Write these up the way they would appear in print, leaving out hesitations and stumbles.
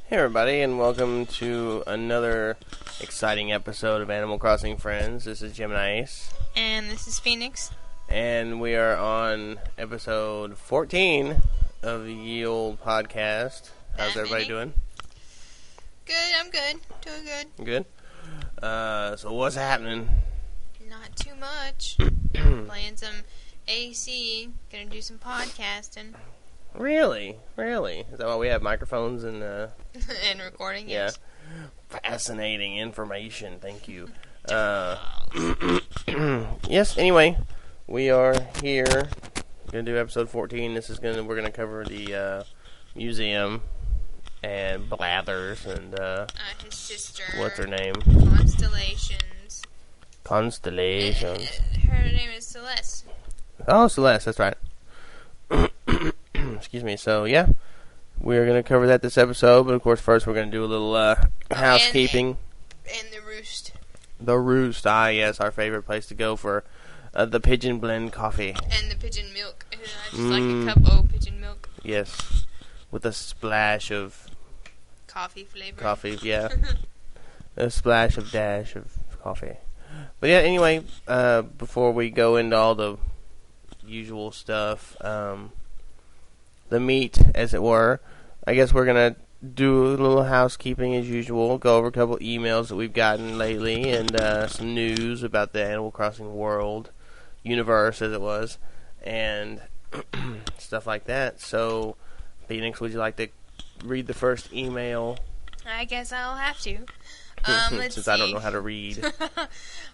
Hey everybody, and welcome to another exciting episode of Animal Crossing Friends. This is Gemini Ace. And this is Phoenix. And we are on episode 14 of the Ye Olde podcast. How's everybody doing? Good, I'm good. Doing good. Good? So what's happening? Not too much. Playing some AC. Gonna do some podcasting. Really? Is that why we have microphones and And recording, yes. Yeah. Fascinating information. Thank you. Yes, anyway, we are here. Gonna do episode 14. We're gonna cover the museum and Blathers and his sister. what's her name? Constellations. Her name is Celeste. Oh, Celeste, that's right. Excuse me. So, yeah, we're going to cover that this episode, but of course, first we're going to do a little housekeeping. And the Roost. The Roost, yes, our favorite place to go for the Pigeon Blend coffee. And the pigeon milk. I just like a cup of pigeon milk. Yes, with a splash of coffee flavor. Coffee, yeah. A splash of dash of coffee. But yeah, anyway, before we go into all the usual stuff, the meat, as it were, I guess we're going to do a little housekeeping as usual, go over a couple emails that we've gotten lately, and some news about the Animal Crossing world, universe as it was, and stuff like that. So, Phoenix, would you like to read the first email? I guess I'll have to. Since I don't know how to read.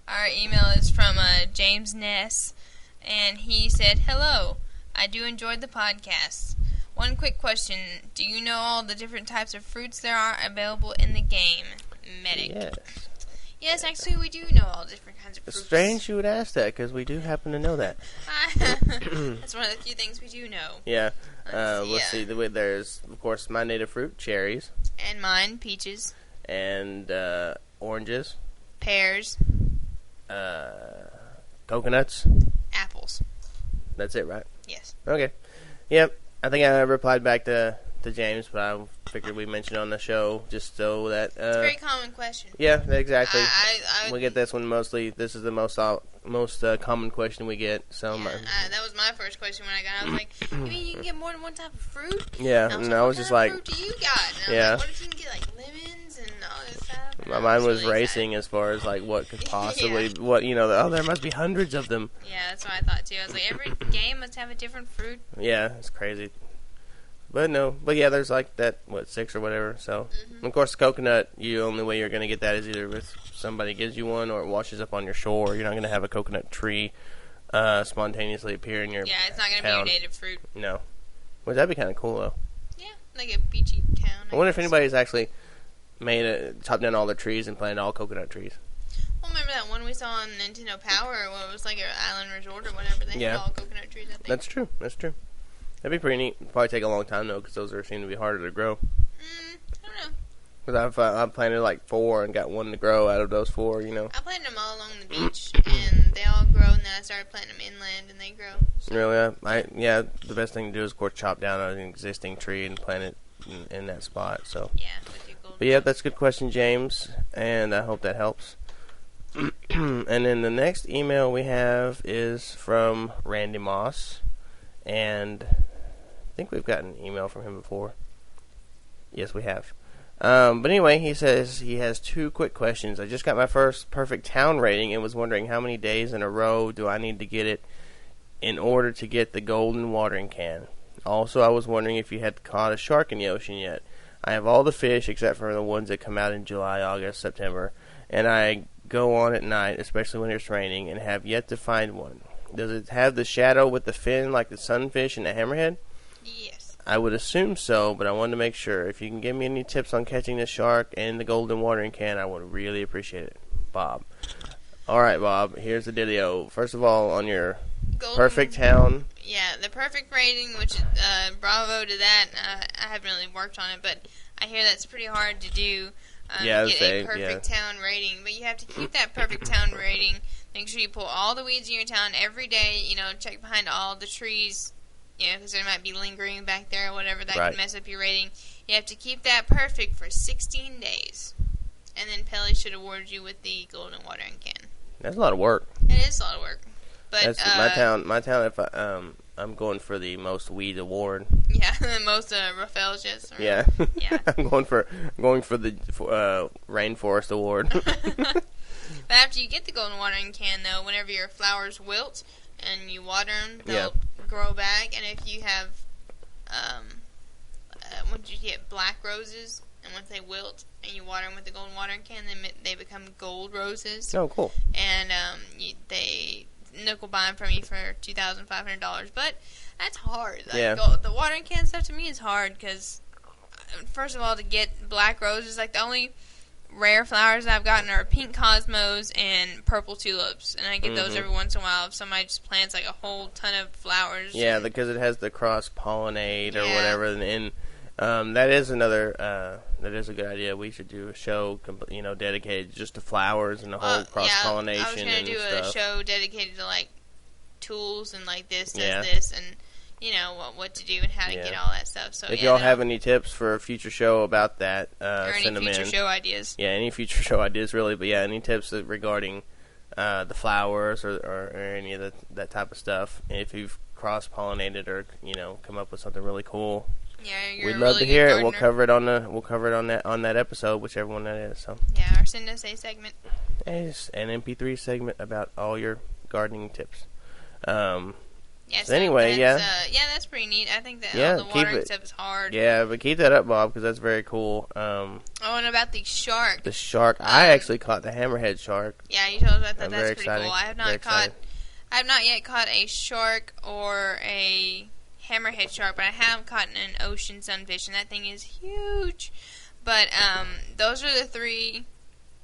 Our email is from James Ness, and he said, "Hello, I do enjoy the podcast. One quick question. Do you know all the different types of fruits there are available in the game? Medic." Yes. Yes, actually we do know all different kinds of fruits. It's strange you would ask that, because we do happen to know that. That's one of the few things we do know. Yeah. Let's see. There's, of course, my native fruit, cherries. And mine, peaches. And oranges. Pears. Coconuts. Apples. That's it, right? Yes. Okay. Yep. I think I replied back to James, but I figured we'd mention it on the show just so that... it's a very common question. Yeah, exactly. I we get this one mostly. This is the most common question we get. So that was my first question when I got it. I was like, you mean you can get more than one type of fruit? Yeah, and I was just like... What kind of fruit do you got? And I was like, what if you can get like lemons and all this stuff? My mind was racing as far as like what could possibly... there must be hundreds of them. Yeah, that's what I thought too. I was like, every game must have a different fruit. Yeah, it's crazy. But yeah, there's like that, 6 or whatever, so. Of course, the coconut, the only way you're going to get that is either with somebody gives you one or it washes up on your shore. You're not going to have a coconut tree spontaneously appear in your Yeah, it's not going to be your native fruit. No. Well, that'd be kind of cool, though. Yeah, like a beachy town. I wonder if anybody's actually chopped down all their trees and planted all coconut trees. Well, remember that one we saw on Nintendo Power, where it was like an island resort or whatever? They had all coconut trees, I think. That's true. That'd be pretty neat. It'd probably take a long time, though, because those seem to be harder to grow. I don't know. Because I've planted like 4 and got one to grow out of those 4, I planted them all along the beach, and they all grow, and then I started planting them inland, and they grow. So. Really? The best thing to do is, of course, chop down an existing tree and plant it in that spot. So. Yeah, with your golden. But yeah, that's a good question, James, and I hope that helps. And then the next email we have is from Randy Moss, and I think we've gotten an email from him before. Yes, we have. But anyway, he says he has 2 quick questions. I just got my first perfect town rating and was wondering how many days in a row do I need to get it in order to get the golden watering can. Also, I was wondering if you had caught a shark in the ocean yet. I have all the fish except for the ones that come out in July, August, September, and I go on at night, especially when it's raining, and have yet to find one. Does it have the shadow with the fin like the sunfish and the hammerhead? Yes. I would assume so, but I wanted to make sure. If you can give me any tips on catching the shark and the golden watering can, I would really appreciate it. Bob. Alright, Bob, here's the dealio. First of all, on your perfect town. Yeah, the perfect rating, which bravo to that. I haven't really worked on it, but I hear that's pretty hard to do. Get a perfect town rating, but you have to keep that perfect town rating. Make sure you pull all the weeds in your town every day. Check behind all the trees because there might be lingering back there or whatever that Right. could mess up your rating. You have to keep that perfect for 16 days. And then Pelly should award you with the golden watering can. That's a lot of work. It is a lot of work. But That's my town. If I'm going for the most weed award. Yeah, most Raffles. Yeah. Yeah. I'm going for the rainforest award. But after you get the golden watering can, though, whenever your flowers wilt and you water them, they'll grow back. And if you have, once you get black roses, and once they wilt and you water them with the golden watering can, then they become gold roses. Oh, cool. And Nook will buy them from you for $2,500. But that's hard. Like, the watering can stuff to me is hard because, first of all, to get black roses, like the only rare flowers I've gotten are pink cosmos and purple tulips, and I get those every once in a while if somebody just plants like a whole ton of flowers. Yeah, because it has the cross pollinate or whatever, and that is another that is a good idea. We should do a show, dedicated just to flowers and the whole cross pollination. I was going to do stuff. a show dedicated to like tools and like this does this and what to do and how to get all that stuff. So if y'all have any tips for a future show about that, send them in. Or any future show ideas. Yeah, any future show ideas really, but any tips regarding the flowers or any of that type of stuff. If you've cross pollinated or come up with something really cool. Yeah, we'd love to hear it. We'll cover it on that episode, whichever one that is. So yeah, or send us a segment. It's an MP3 segment about all your gardening tips. Yes. So anyway, that's pretty neat. I think that the watering stuff is hard. Yeah, but keep that up, Bob, because that's very cool. And about the shark. The shark. I actually caught the hammerhead shark. Yeah, you told us about that. That's pretty excited. cool. I have not yet caught a shark or a hammerhead shark, but I have caught an ocean sunfish, and that thing is huge. But those are the three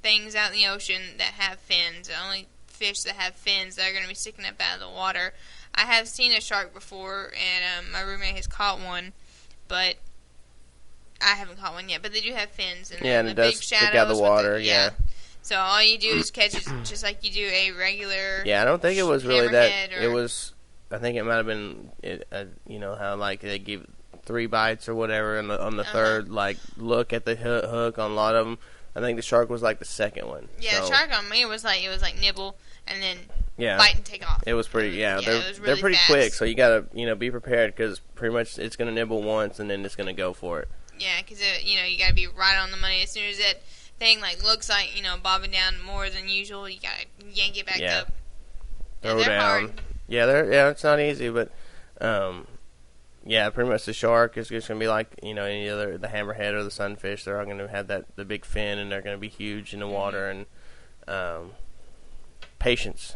things out in the ocean that have fins. The only fish that have fins that are going to be sticking up out of the water. I have seen a shark before, and my roommate has caught one, but I haven't caught one yet. But they do have fins, and and the it big does stick out of the shadows water. yeah. So all you do is catch it just like you do a regular. Yeah, I don't think it was really that. Or, it was. I think it might have been. How like they give 3 bites or whatever, and on the third look at the hook on a lot of them. I think the shark was like the second one. Yeah, the shark on me was like nibble and then bite and take off. It was pretty. Yeah, it was really they're pretty fast. quick, so you gotta be prepared because pretty much it's gonna nibble once and then it's gonna go for it. Yeah, because you gotta be right on the money. As soon as that thing looks like bobbing down more than usual, you gotta yank it back up. Throw they're down. hard. Yeah, it's not easy, but pretty much the shark is just gonna be like any other, the hammerhead or the sunfish. They're all gonna have the big fin, and they're gonna be huge in the water. And patience,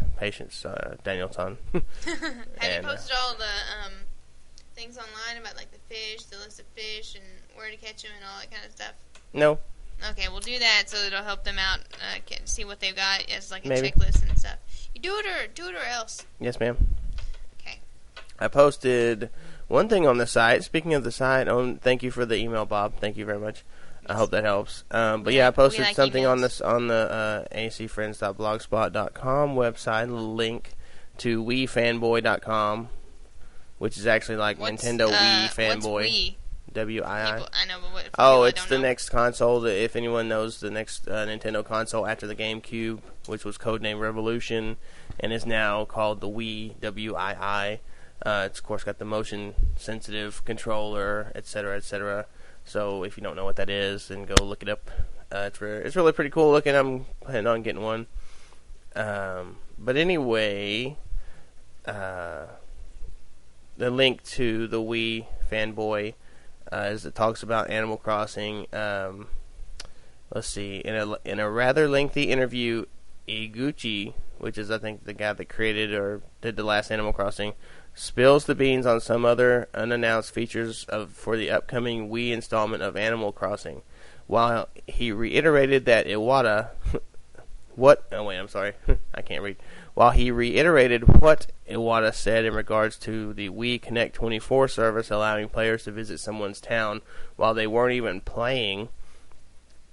Danielson. Have you posted all the things online about the fish, the list of fish, and where to catch them, and all that kind of stuff? No. Okay, we'll do that so it'll help them out. See what they've got as a Maybe. checklist and stuff. You do it or else. Yes, ma'am. Okay. I posted one thing on the site. Speaking of the site, thank you for the email, Bob. Thank you very much. I hope that helps. But I posted something emails. on the acfriends.blogspot.com website, link to WiiFanboy.com, which is actually Nintendo Wii Fanboy. What's Wii? WII. I know, but what? It's the next console. If anyone knows the next Nintendo console after the GameCube, which was codenamed Revolution, and is now called the Wii, WII. It's of course got the motion-sensitive controller, etc., etc. So if you don't know what that is, then go look it up. It's really pretty cool looking. I'm planning on getting one. But anyway, the link to the Wii Fanboy is it talks about Animal Crossing. Let's see, in a rather lengthy interview, Iguchi, which is I think the guy that created or did the last Animal Crossing, spills the beans on some other unannounced features for the upcoming Wii installment of Animal Crossing. While he reiterated that Iwata... I can't read. While he reiterated what Iwata said in regards to the Wii Connect 24 service allowing players to visit someone's town while they weren't even playing,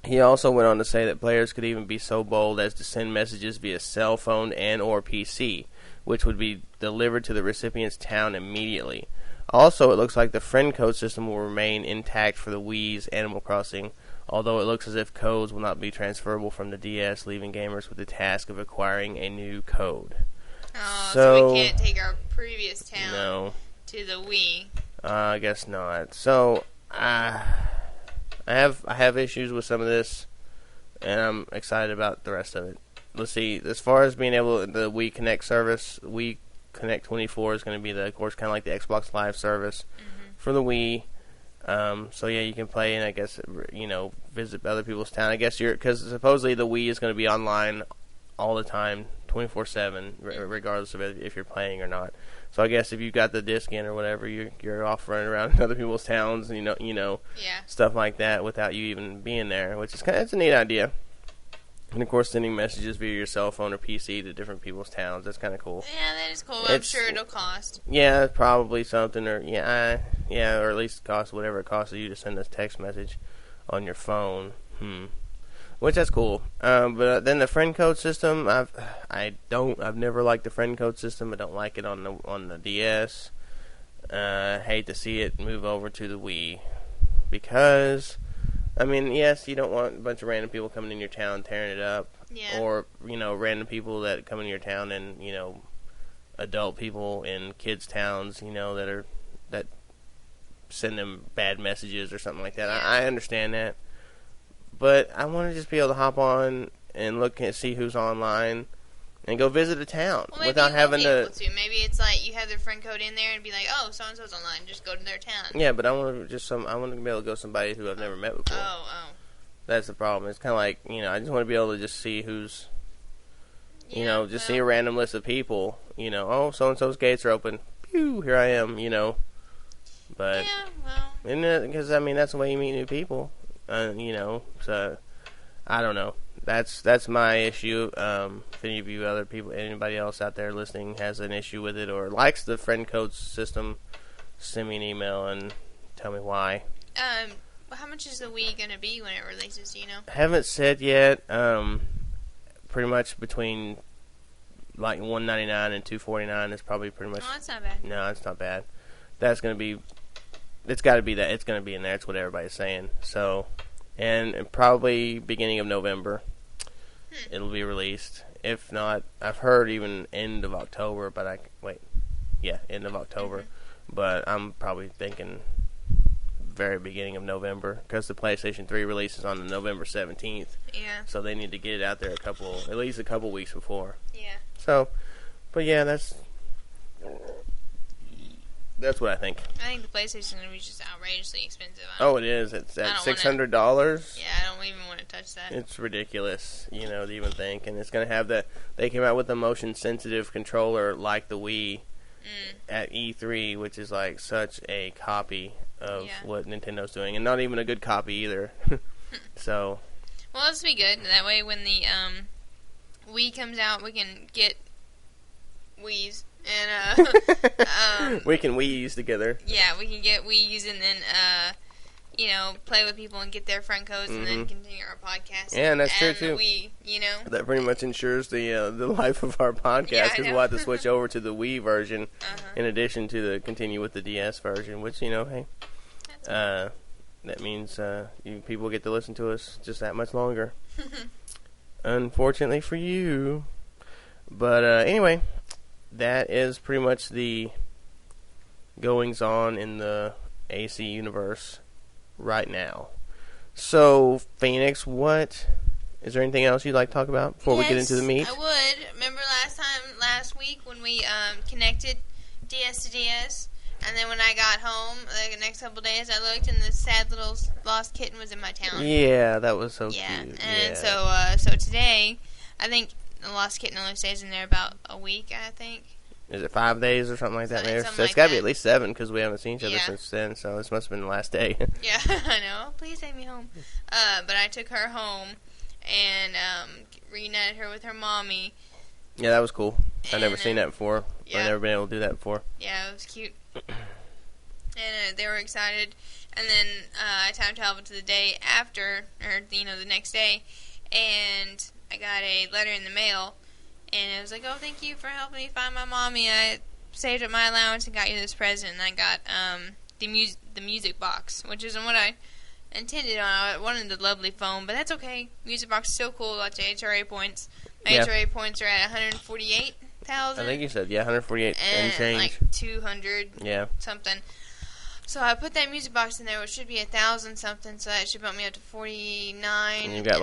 he also went on to say that players could even be so bold as to send messages via cell phone and or PC, which would be delivered to the recipient's town immediately. Also, it looks like the friend code system will remain intact for the Wii's Animal Crossing, although it looks as if codes will not be transferable from the DS, leaving gamers with the task of acquiring a new code. Oh, so we can't take our previous town to the Wii. I guess not. So, I have issues with some of this, and I'm excited about the rest of it. Let's see. As far as being able, the Wii Connect service, Wii Connect 24 is going to be, of course, kind of like the Xbox Live service for the Wii. So yeah, you can play and I guess visit other people's town. I guess because supposedly the Wii is going to be online all the time, 24/7, regardless of if you're playing or not. So I guess if you've got the disc in or whatever, you're off running around in other people's towns, stuff like that without you even being there, which is it's a neat idea. And, of course, sending messages via your cell phone or PC to different people's towns. That's kind of cool. Yeah, that is cool. I'm sure it'll cost. Yeah, probably something. Or or at least cost whatever it costs you to send this text message on your phone. Which, that's cool. But then the friend code system, I've never liked the friend code system. I don't like it on the DS. I hate to see it move over to the Wii. Because... I mean, yes, you don't want a bunch of random people coming in your town tearing it up. Yeah. Or, random people that come in your town and, adult people in kids' towns, that send them bad messages or something like that. Yeah. I understand that. But I want to just be able to hop on and look and see who's online and go visit a town without having to. Maybe it's like you have their friend code in there and be like, oh, so and so's online, just go to their town. Yeah, but I want to be able to go somebody who I've never met before. Oh. That's the problem. It's kind of like I just want to be able to just see who's, see a random list of people. Oh, so and so's gates are open. Pew, here I am. But because that's the way you meet new people. So I don't know. That's my issue. If any of you other people, anybody else out there listening has an issue with it or likes the friend code system, send me an email and tell me why. How much is the Wii going to be when it releases, do you know? Haven't said yet. Pretty much between like $199 and $249 is probably pretty much. Oh, that's not bad. No, it's not bad. That's going to be. It's got to be that. It's going to be in there. It's what everybody's saying. So, and probably beginning of November. It'll be released. If not, I've heard even end of October, but end of October. But I'm probably thinking very beginning of November because the PlayStation 3 releases on November 17th. Yeah. So they need to get it out there at least a couple weeks before. Yeah. So, but yeah, that's what I think. I think the PlayStation is going to be just outrageously expensive. It is. It's at $600. Yeah, I don't even want to touch that. It's ridiculous, to even think. And it's going to have they came out with a motion-sensitive controller like the Wii at E3, which is like such a copy of what Nintendo's doing. And not even a good copy either. So. Well, this will be good. That way when the Wii comes out, we can get Wii's. And we can Wii's together. Yeah, we can get Wii's and then play with people and get their friend codes and then continue our podcast. Yeah, and that's true too. The Wii, That pretty much ensures the life of our podcast because we'll have to switch over to the Wii version in addition to the continue with the DS version, which hey, that means you people get to listen to us just that much longer. Unfortunately for you, but anyway. That is pretty much the goings on in the AC universe right now. So, Phoenix, is there anything else you'd like to talk about before we get into the meat? I would. Remember last week when we connected DS to DS, and then when I got home, the next couple of days, I looked and this sad little lost kitten was in my town. Yeah, that was so cute. And so today, I think the lost kitten only stays in there about a week, I think. Is it 5 days or something like that? So it's got to be at least 7 because we haven't seen each other since then, so this must have been the last day. Yeah, I know. Please take me home. But I took her home and reunited her with her mommy. Yeah, that was cool. I've never seen that before. Yeah. I've never been able to do that before. Yeah, it was cute. And they were excited. And then I time traveled to the day after, or, the next day, and I got a letter in the mail, and it was like, oh, thank you for helping me find my mommy. I saved up my allowance and got you this present. And I got the music box, which isn't what I intended on. I wanted the lovely phone, but that's okay. Music box is still cool. Lots of HRA points. My HRA points are at 148,000. I think you said 148 and change. Like 200 something. So I put that music box in there, which should be 1,000 something. So that should bump me up to 49. And you've got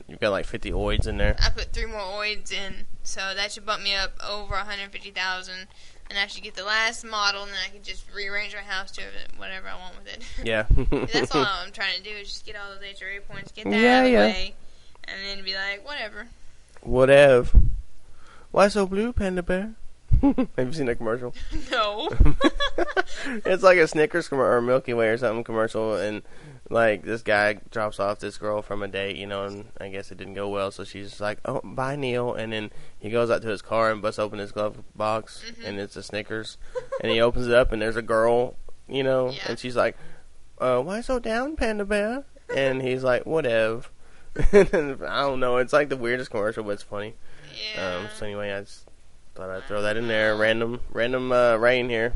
you've got like 50 oids in there. I put 3 more oids in, so that should bump me up over 150,000. And I should get the last model, and then I can just rearrange my house to whatever I want with it. Yeah. That's all I'm trying to do is just get all those HRA points, get that out of the way, and then be like, whatever. Whatever. Why so blue, Panda Bear? Have you seen that commercial? No. It's like a Snickers or Milky Way or something commercial, and like this guy drops off this girl from a date, and I guess it didn't go well, so she's like, "Oh, bye, Neil," and then he goes out to his car and busts open his glove box, and it's a Snickers, and he opens it up, and there's a girl, and she's like, "Why so down, Panda Bear?" And he's like, "Whatever." And I don't know. It's like the weirdest commercial, but it's funny. Yeah. So anyway, I just thought I'd throw that in there. Random rain here.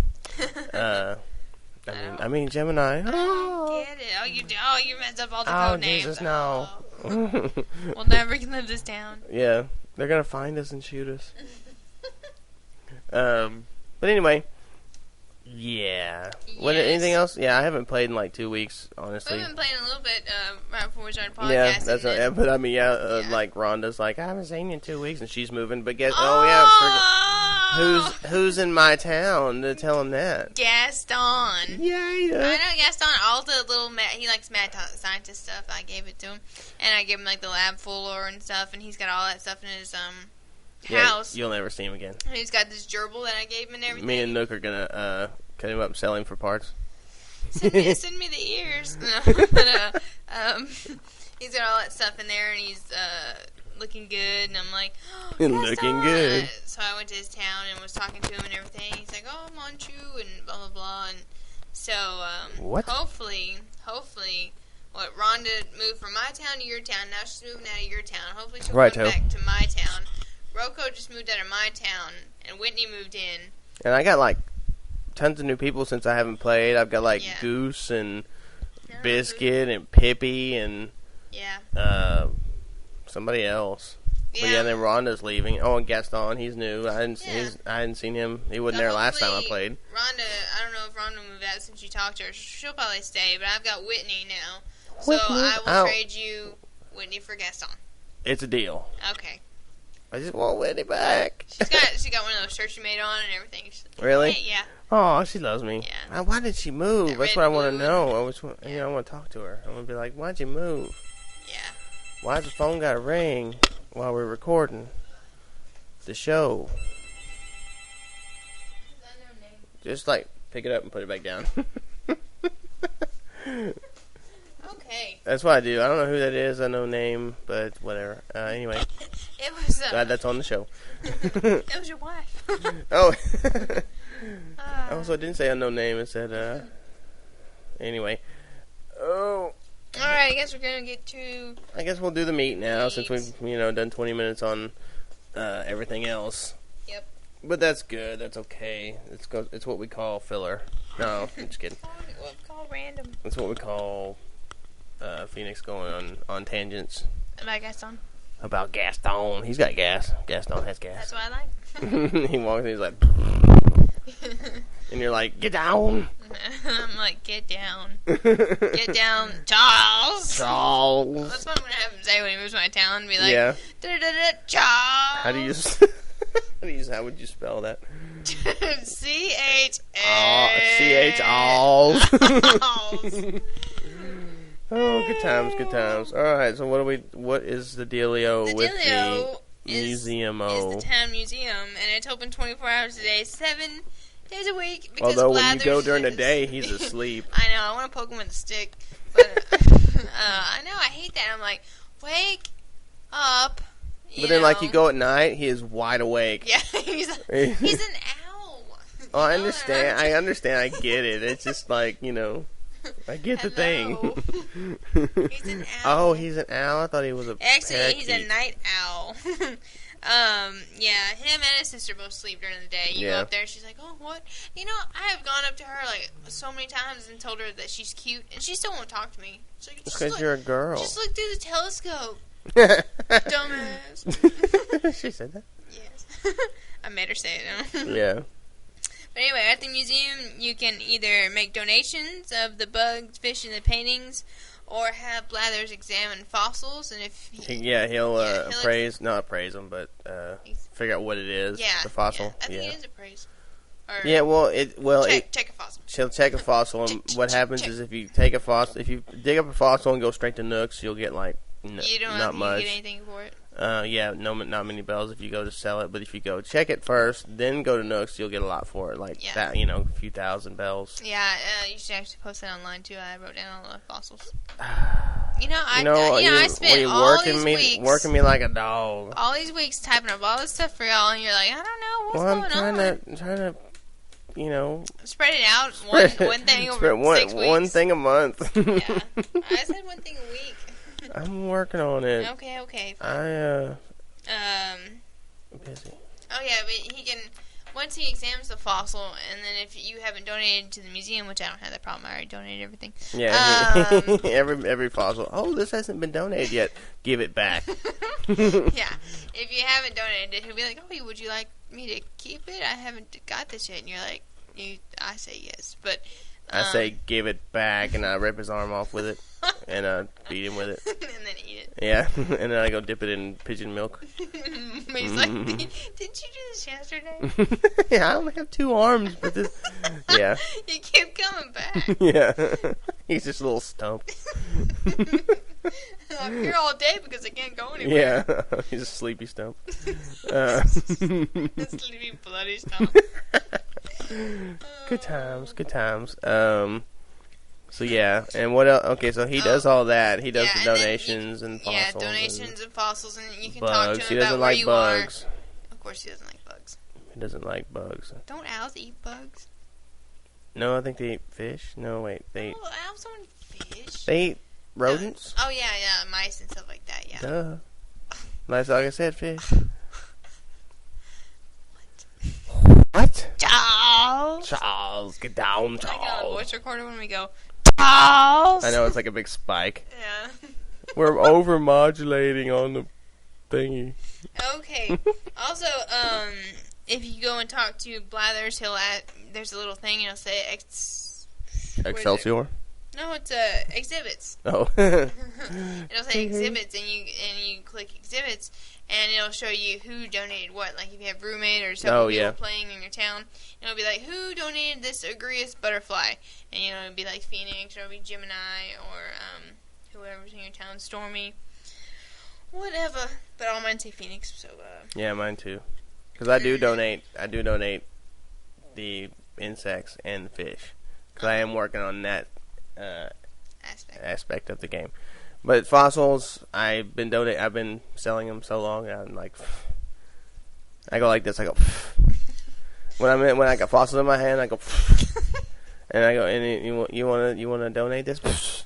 I mean Gemini. Oh, get it. You messed up all the code names. Jesus, no. We'll never live this down. Yeah, they're gonna find us and shoot us. But anyway, yeah. Yes. Anything else? Yeah, I haven't played in like 2 weeks, honestly. We've been playing a little bit right before we started podcasting. Yeah, that's but I mean, like Rhonda's like, I haven't seen you in 2 weeks, and she's moving. But who's in my town to tell him that? Gaston. Yeah. I know Gaston. All the little he likes mad scientist stuff. I gave it to him, and I gave him like the lab fuller and stuff, and he's got all that stuff in his house. You'll never see him again. And he's got this gerbil that I gave him and everything. Me and Nook are gonna cut him up and sell him for parts. Send me the ears. But, he's got all that stuff in there, and he's looking good, and I'm like, looking good. So I went to his town and was talking to him and everything. He's like, oh, Manchu, and blah, blah, blah. And so hopefully, what, Rhonda moved from my town to your town. Now she's moving out of your town. Hopefully she'll come back to my town. Rocco just moved out of my town, and Whitney moved in. And I got, like, tons of new people since I haven't played. I've got, like, Goose and Biscuit and Pippi and somebody else. Yeah. But then Rhonda's leaving. Oh, and Gaston, he's new. I hadn't seen him. He wasn't there last time I played. Rhonda, I don't know if Rhonda moved out since you talked to her. She'll probably stay, but I've got Whitney now. So I will trade you Whitney for Gaston. It's a deal. Okay. I just want Whitney back. She got one of those shirts she made on and everything. Like, really? Hey, yeah. Oh, she loves me. Yeah. Why did she move? That's what I want to know. I want to talk to her. I want to be like, why'd you move? Yeah. Why's the phone got to ring while we're recording the show? Just like pick it up and put it back down. Okay. That's what I do. I don't know who that is. I know name, but whatever. Anyway. It was. Glad that's on the show. It was your wife. Oh. Also, it didn't say unknown name. It said. Anyway. Oh. All right. I guess we're gonna get to. I guess we'll do the meat now since we've done 20 minutes on everything else. Yep. But that's good. That's okay. It's what we call filler. No, I'm just kidding. What we call random. That's what we call Phoenix going on tangents. About Gaston? About Gaston. He's got gas. Gaston has gas. That's what I like. He walks in, he's like... and you're like, get down! I'm like, get down. Get down, Charles! Charles! That's what I'm going to have him say when he moves to my town. Be like, Charles! How would you spell that? C-H-A... C-H-Alls. Oh, good times. Alright, so what is the dealio with the museum? Is the town museum, and it's open 24 hours a day, 7 days a week. Because although when you go during the day, he's asleep. I know, I want to poke him with a stick. But I know, I hate that. I'm like, wake up. But then, like, you go at night, he is wide awake. Yeah, he's an owl. Oh, I understand. I get it. It's just like, I get the thing. He's an owl. Oh, he's an owl? I thought he was a Actually, parakeet. he's a night owl. Yeah, him and his sister both sleep during the day. You go up there, and she's like, "Oh, what?" You know, I have gone up to her like so many times and told her that she's cute, and she still won't talk to me. She's like, "It's because you're a girl. Just look through the telescope, dumbass." She said that. Yes, I made her say it. Yeah. But anyway, at the museum, you can either make donations of the bugs, fish, and the paintings, or have Blathers examine fossils, and if he'll appraise, not appraise them, but figure out what it is. Yeah, the fossil. Yeah. I think it is appraise. Check a fossil. She'll check a fossil, and what happens is if you take a fossil, if you dig up a fossil and go straight to Nooks, you'll get like not much. You get anything for it. Not many bells if you go to sell it, but if you go check it first, then go to Nooks, you'll get a lot for it, like that, a few thousand bells. Yeah, you should actually post that online too. I wrote down all the fossils. I spent all these weeks working me like a dog. All these weeks typing up all this stuff for y'all, and you're like, I don't know what's going on. I'm trying to, spread it out. One thing over 6 weeks. One thing a month. Yeah, I said one thing a week. I'm working on it. Okay. Fine. Busy. Oh yeah, but he can. Once he examines the fossil, and then if you haven't donated to the museum, which I don't have that problem, I already donated everything. Yeah, every fossil. Oh, this hasn't been donated yet. Give it back. Yeah, if you haven't donated, he'll be like, "Oh, would you like me to keep it? I haven't got this yet." And you're like, I say yes, but I say give it back, and I rip his arm off with it, and I feed him with it, and then eat it. Yeah, and then I go dip it in pigeon milk. He's like, didn't you do this yesterday? Yeah, I only have 2 arms, but this. Yeah. You keep coming back. Yeah, he's just a little stump. I'm here all day because I can't go anywhere. Yeah, he's a sleepy stump. Sleepy bloody stump. Good times. So yeah, and what else? Okay, so he does all that. He does the donations and fossils. Yeah, donations and fossils, and you can bugs. talk to him about where you are. He doesn't like bugs. Of course, he doesn't like bugs. He doesn't like bugs. Don't owls eat bugs? No, I think they eat fish. No, wait, they. Oh, owls don't eat fish. They eat rodents. Oh yeah, mice and stuff like that. Yeah. Duh. Like I said, fish. What? Charles, get down, Charles. Like on a voice recorder when we go, Charles. I know, it's like a big spike. Yeah. We're over modulating on the thingy. Okay. Also, if you go and talk to Blathers, there's a little thing, and it'll say Excelsior? No, it's exhibits. Oh. It'll say exhibits, and you click exhibits, and it'll show you who donated what. Like if you have roommate or several people playing in your town, it'll be like, who donated this Agrius butterfly? And it'll be like Phoenix, or it'll be Gemini, or whoever's in your town, Stormy, whatever. But all mine say Phoenix, so yeah, mine too. Because I do donate the insects and the fish. Because I am working on that aspect of the game. But fossils, I've been selling them so long, and I'm like, I go like this. I go when I got fossils in my hand, I go, and I go, and you want to donate this?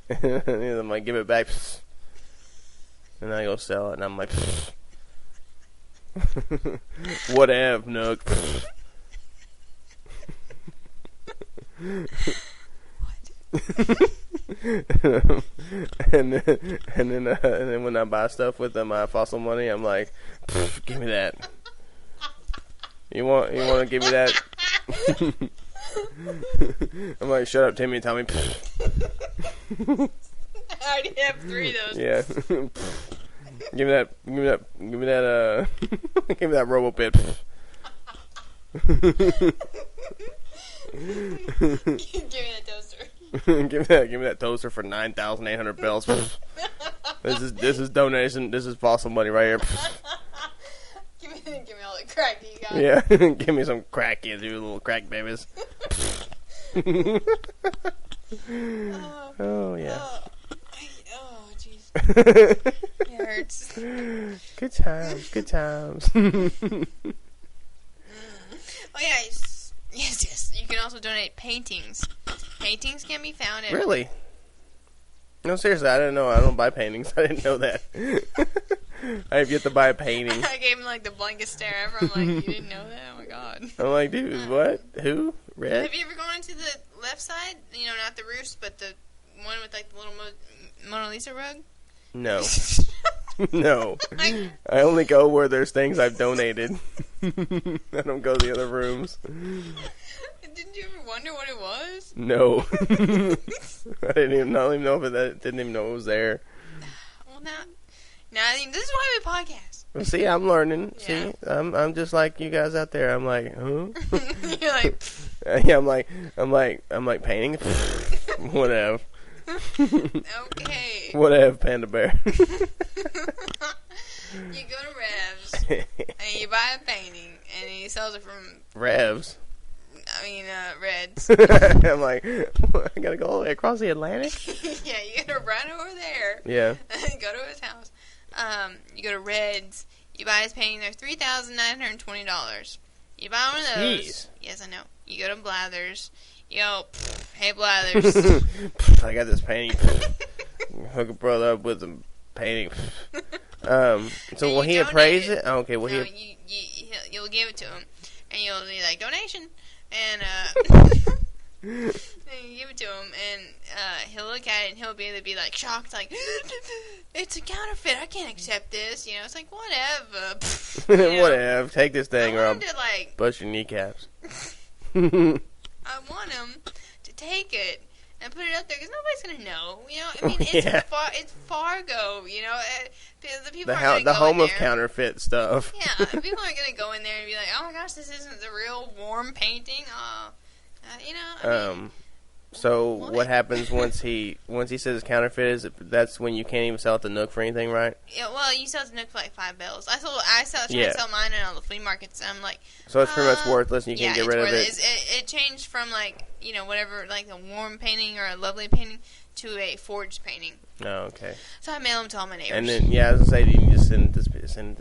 And I'm like, give it back, and I go sell it, and I'm like, whatever, Nook. and then when I buy stuff with my fossil money, I'm like, give me that. You want to give me that? I'm like, shut up, Timmy, Tommy. I already have 3 of those. Yeah. Give me that. Give me that RoboPit. Give me that toaster. give me that toaster for 9,800 bells. This is donation. This is fossil money right here. Give me all the crack you got. Yeah, give me some crack, you little crack babies. Oh yeah. Oh jeez. It hurts. Good times. Oh yeah. Yes. You can also donate paintings. Paintings can be found at... Really? No, seriously, I didn't know. I don't buy paintings. I didn't know that. I have yet to buy a painting. I gave him like the blankest stare ever. I'm like, you didn't know that? Oh my god. I'm like, dude, what? Who? Red? Have you ever gone into the left side? You know, not the roost, but the one with like the little Mona Lisa rug? No. No. I only go where there's things I've donated. I don't go to the other rooms. Didn't you ever wonder what it was? No. I don't even know if it didn't even know it was there. Well, now this is why we podcast. Well, see, I'm learning. Yeah. See, I'm just like you guys out there. I'm like, huh? You're like, Yeah, I'm like painting. Whatever. okay. Whatever, Panda Bear. You go to Revs and you buy a painting, and he sells it from Revs. Reds. I'm like, I gotta go all the way across the Atlantic. Yeah, you gotta run over there. Yeah. Go to his house. You go to Reds. You buy his painting. They're $3,920. You buy one of those. Jeez. Yes, I know. You go to Blathers. You go, hey Blathers. I got this painting. Hook a brother up with a painting. So And will you he appraise donate it? Oh, okay, will No, he? you'll give it to him, and you'll be like donation, and and you give it to him, and he'll look at it, and he'll be able to be like shocked, like it's a counterfeit. I can't accept this. You know, it's like whatever. You know? Whatever. Take this thing or I I'll want him to like. bust your kneecaps. I want him to take it and put it up there because nobody's gonna know. You know, I mean, it's Yeah. it's Fargo. You know, the people The aren't the gonna go in home of there. counterfeit stuff. Yeah, people aren't gonna go in there and be like, "Oh my gosh, this isn't the real warm painting." You know. I mean, So What? what happens once he says counterfeit? That's when you can't even sell it to Nook for anything, right? yeah, well, you sell it to Nook for like $5. I try Yeah. to sell mine in all the flea markets. And I'm like, So it's pretty much worthless, and you yeah, can't get rid of it. It changed from like whatever, like a warm painting or a lovely painting to a forged painting. Oh, okay. So I mail them to all my neighbors. And then I was gonna say, you can just send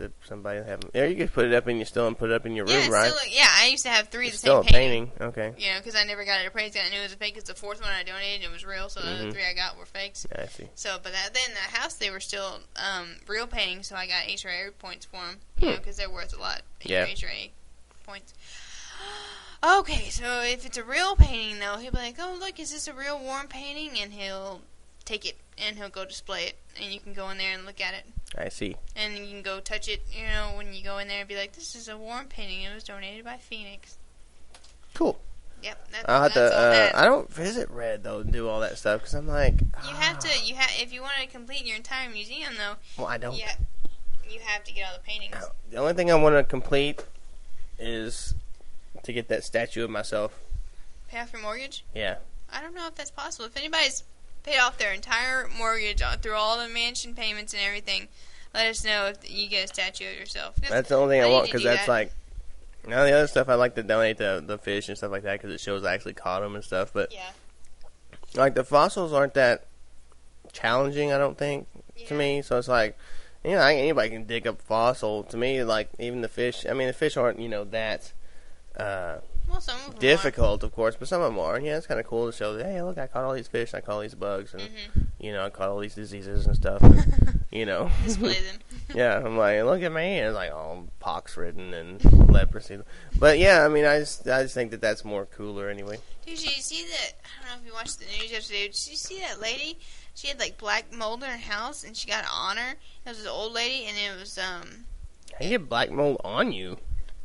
it to somebody and have them. Yeah, you could put it up and you still put it up in your room, yeah, right? I used to have 3 of the Still same a painting. Okay. You know, because I never got it appraised. I knew it was a fake. Because the 4th one I donated, and it was real. So the other 3 I got were fakes. I see. So, but then the house, they were still real paintings, so I got HRA points for them, you know, because they're worth a lot. Yeah. HRA points. Okay, so if it's a real painting, though, he'll be like, "Oh, look, is this a real warm painting?" And he'll take it and he'll go display it, and you can go in there and look at it, I see. and you can go touch it. You know, when you go in there and be like, "This is a warm painting. It was donated by Phoenix." Cool. Yep, I'll have that's all to. that. I don't visit Red though and do all that stuff because I'm like. You have to. If you want to complete your entire museum, though. Well, I don't. Yeah, you have to get all the paintings. The only thing I want to complete is to get that statue of myself. Pay off your mortgage? Yeah. I don't know if that's possible. If anybody's paid off their entire mortgage through all the mansion payments and everything, let us know if you get a statue of yourself. That's the only thing I need want to because do that's that. like. Now the other stuff I like to donate the fish and stuff like that because it shows I actually caught them and stuff. But Yeah. like the fossils aren't that challenging, I don't think, to Yeah. me. So it's like, anybody can dig up a fossil. To me, like even the fish. I mean, the fish aren't that Well, some of them difficult, of course, but some of them are. Yeah, it's kind of cool to show that, hey, look, I caught all these fish, I caught all these bugs, and I caught all these diseases and stuff. And, display them. yeah, I'm like, look at me, and it's like all pox-ridden and leprosy. But yeah, I mean, I just think that that's more cooler anyway. Did you see that? I don't know if you watched the news yesterday. Did you see that lady? She had like black mold in her house, and she got an honor. It was this old lady, and it was How you get black mold on you?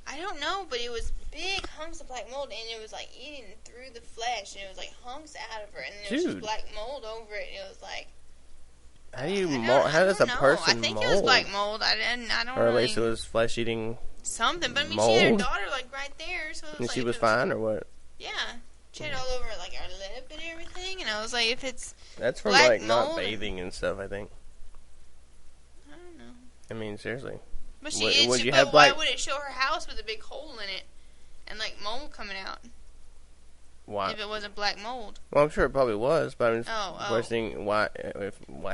I don't know, but it was big hunks of black mold, and it was like eating through the flesh, and it was like hunks out of her, and there was just Dude. black mold over it. And it was like, How do you I don't- mold? How I does a don't know. person I think mold? it was black mold. I don't Or at really, least it was flesh-eating, something. But I mean, she had her mold? daughter like right there, so it was and like she if was it fine, or what? Yeah, she had it all over like her lip and everything, and I was like, if it's, That's from Black like not mold? bathing and stuff, I think. I don't know. I mean, seriously. But Would you but have why black- would it show her house with a big hole in it and like mold coming out Why? if it wasn't black mold? Well, I'm sure it probably was, but I'm just Oh. questioning why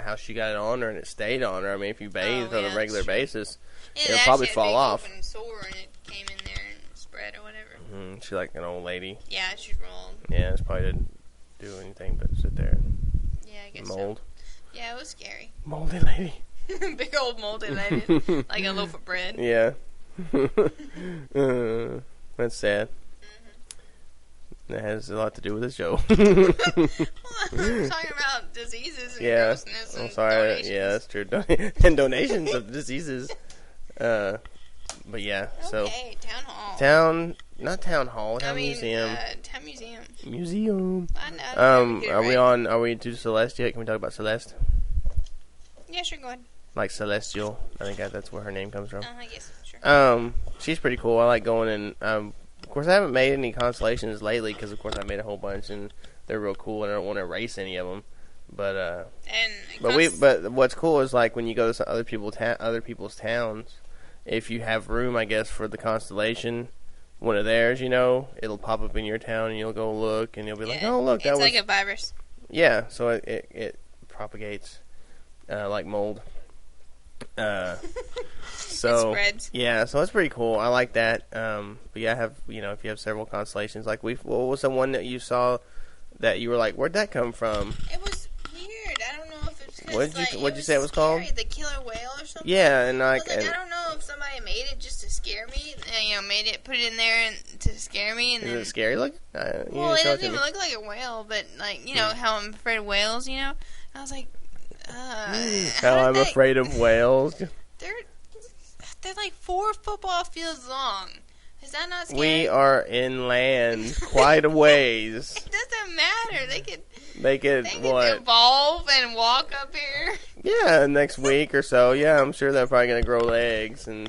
how she got it on her and it stayed on her. I mean, if you bathe on yeah, a regular that's true. basis, Yeah, It'll that probably she had a fall big off. open sore and it came in there and spread or whatever. she's like an old lady. Yeah, she's wrong. Yeah, it's probably didn't do anything but sit there and Yeah, I guess mold. so. Yeah, it was scary. Moldy lady. Big old molded lettuce, like a loaf of bread. Yeah. That's sad. That has a lot to do with the show. We're talking about diseases and Yeah. grossness and I'm sorry. donations. Yeah, that's true. And donations of diseases. But yeah, so Okay, town hall. not town hall, town museum. Town museum. Museum. I know. Are we to Celeste yet? Can we talk about Celeste? Yeah, sure, go ahead. Like Celestial. I think that's where her name comes from. Yes, sure. She's pretty cool. I like going and of course I haven't made any constellations lately because of course I made a whole bunch and they're real cool and I don't want to erase any of them. But but what's cool is like when you go to other people's towns, if you have room, I guess, for the constellation, one of theirs, it'll pop up in your town and you'll go look and you'll be like, oh look, that was like a virus. Yeah, so it propagates like mold. So it spreads. Yeah, so it's pretty cool. I like that. But yeah, I have if you have several constellations, like what was the one that you saw that you were like, where'd that come from? It was weird. I don't know if it's because what'd you say it was called? The killer whale or something. Yeah, and like I don't know if somebody made it just to scare me. Put it in there to scare me. And is then, it scary looking? Well, it doesn't even look like a whale, but like how I'm afraid of whales. I was like, how I'm afraid of whales. They're like 4 football fields long. Is that not scary? We are inland quite a ways. It doesn't matter. They could what? Evolve and walk up here. Yeah, next week or so. Yeah, I'm sure they're probably gonna grow legs and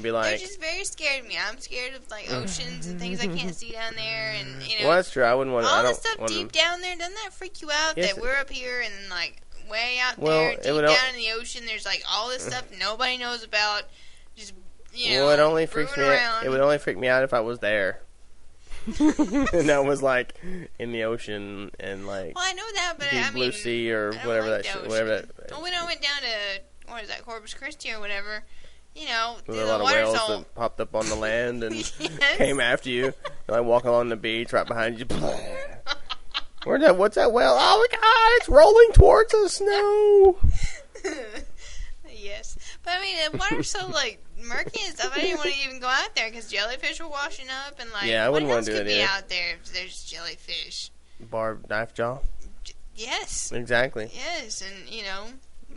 be like. They're just very scared of me. I'm scared of like oceans and things I can't see down there, and Well, that's true. I wouldn't want to. All the stuff deep down there. Doesn't that freak you out? Yes, that we're up here and like way out well, there, deep down in the ocean. There's like all this stuff nobody knows about. Just well, it only freaks me. It would only freak me out if I was there. And that was like in the ocean and like. Well, I know that, but deep blue sea or whatever like whatever that. Well, when I went down to what is that, Corpus Christi or whatever, There's a lot of whales that popped up on the land and yes. came after you. Like walking along the beach right behind you. What's that whale? Oh my God! It's rolling towards the snow. Yes, but I mean the water's so like murky and stuff. I didn't want to even go out there because jellyfish were washing up and like. Yeah, I wouldn't want want to do it be either. out there if there's jellyfish. Barbed knife jaw. Yes. Exactly. Yes, and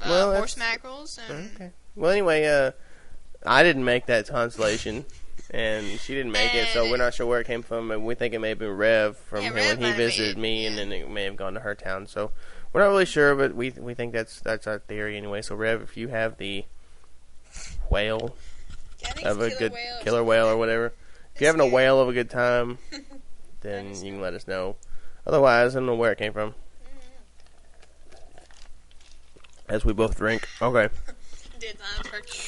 horse mackerels. And okay. Well, anyway, I didn't make that constellation, and she didn't make it, so we're not sure where it came from. And we think it may have been Rev from him when he visited me, and then it may have gone to her town. So we're not really sure, but we think that's our theory anyway. So Rev, if you have the whale of a good killer whale or whatever, if you're having a whale of a good time, then you can let us know. Otherwise, I don't know where it came from. As we both drink. Okay.